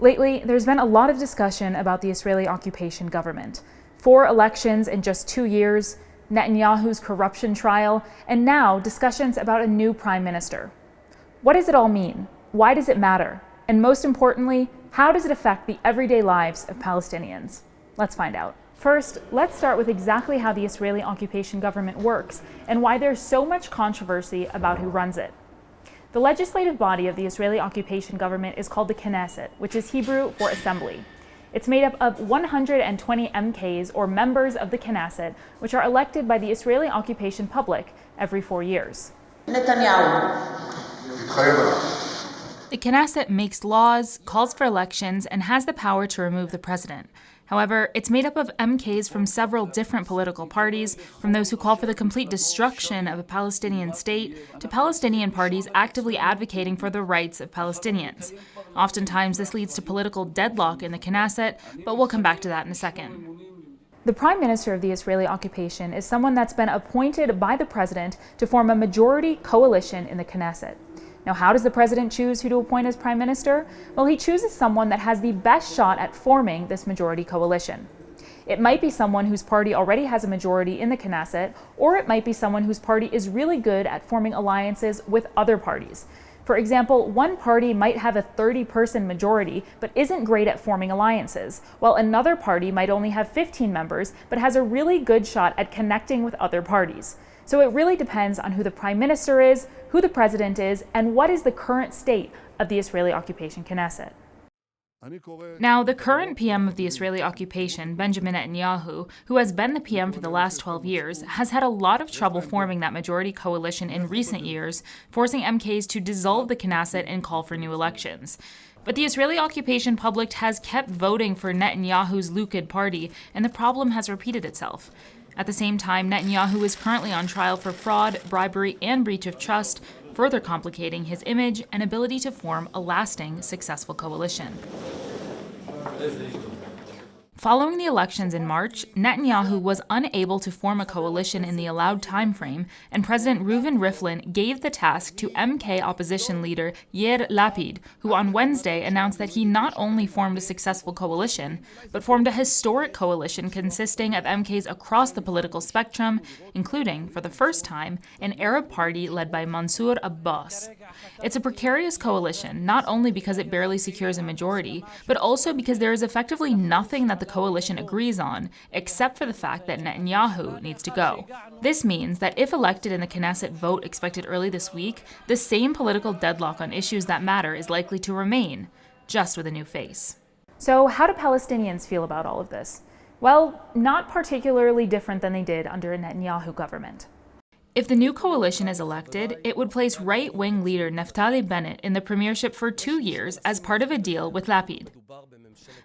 Lately, there's been a lot of discussion about the Israeli occupation government. 4 elections in just 2 years, Netanyahu's corruption trial, and now discussions about a new prime minister. What does it all mean? Why does it matter? And most importantly, how does it affect the everyday lives of Palestinians? Let's find out. First, let's start with exactly how the Israeli occupation government works and why there's so much controversy about who runs it. The legislative body of the Israeli occupation government is called the Knesset, which is Hebrew for assembly. It's made up of 120 MKs, or members of the Knesset, which are elected by the Israeli occupation public every 4 years. The Knesset makes laws, calls for elections, and has the power to remove the president. However, it's made up of MKs from several different political parties, from those who call for the complete destruction of a Palestinian state to Palestinian parties actively advocating for the rights of Palestinians. Oftentimes, this leads to political deadlock in the Knesset, but we'll come back to that in a second. The prime minister of the Israeli occupation is someone that's been appointed by the president to form a majority coalition in the Knesset. Now, how does the president choose who to appoint as prime minister? Well, he chooses someone that has the best shot at forming this majority coalition. It might be someone whose party already has a majority in the Knesset, or it might be someone whose party is really good at forming alliances with other parties. For example, one party might have a 30-person majority, but isn't great at forming alliances, while another party might only have 15 members, but has a really good shot at connecting with other parties. So it really depends on who the prime minister is, who the president is, and what is the current state of the Israeli occupation Knesset. Now, the current PM of the Israeli occupation, Benjamin Netanyahu, who has been the PM for the last 12 years, has had a lot of trouble forming that majority coalition in recent years, forcing MKs to dissolve the Knesset and call for new elections. But the Israeli occupation public has kept voting for Netanyahu's Likud party, and the problem has repeated itself. At the same time, Netanyahu is currently on trial for fraud, bribery, and breach of trust, further complicating his image and ability to form a lasting, successful coalition. Following the elections in March, Netanyahu was unable to form a coalition in the allowed time frame, and President Reuven Rivlin gave the task to MK opposition leader Yair Lapid, who on Wednesday announced that he not only formed a successful coalition, but formed a historic coalition consisting of MKs across the political spectrum, including, for the first time, an Arab party led by Mansour Abbas. It's a precarious coalition, not only because it barely secures a majority, but also because there is effectively nothing that the coalition agrees on, except for the fact that Netanyahu needs to go. This means that if elected in the Knesset vote expected early this week, the same political deadlock on issues that matter is likely to remain, just with a new face. So how do Palestinians feel about all of this? Well, not particularly different than they did under a Netanyahu government. If the new coalition is elected, it would place right-wing leader Naftali Bennett in the premiership for 2 years as part of a deal with Lapid.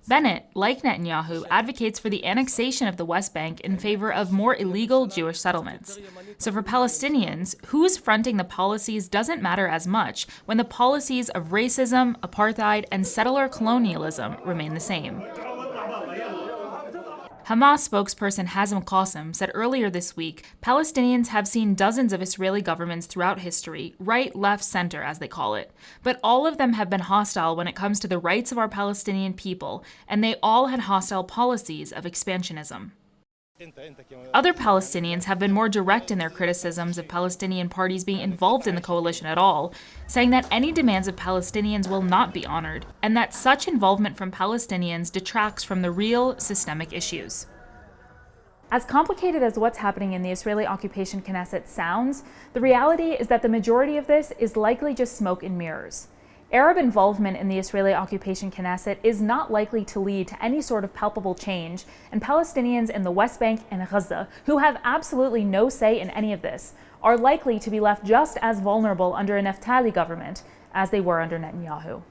Bennett, like Netanyahu, advocates for the annexation of the West Bank in favor of more illegal Jewish settlements. So for Palestinians, who's fronting the policies doesn't matter as much when the policies of racism, apartheid, and settler colonialism remain the same. Hamas spokesperson Hazem Qasem said earlier this week, Palestinians have seen dozens of Israeli governments throughout history, right, left, center, as they call it. But all of them have been hostile when it comes to the rights of our Palestinian people, and they all had hostile policies of expansionism. Other Palestinians have been more direct in their criticisms of Palestinian parties being involved in the coalition at all, saying that any demands of Palestinians will not be honored, and that such involvement from Palestinians detracts from the real systemic issues. As complicated as what's happening in the Israeli occupation Knesset sounds, the reality is that the majority of this is likely just smoke and mirrors. Arab involvement in the Israeli occupation Knesset is not likely to lead to any sort of palpable change, and Palestinians in the West Bank and Gaza, who have absolutely no say in any of this, are likely to be left just as vulnerable under a Naftali government as they were under Netanyahu.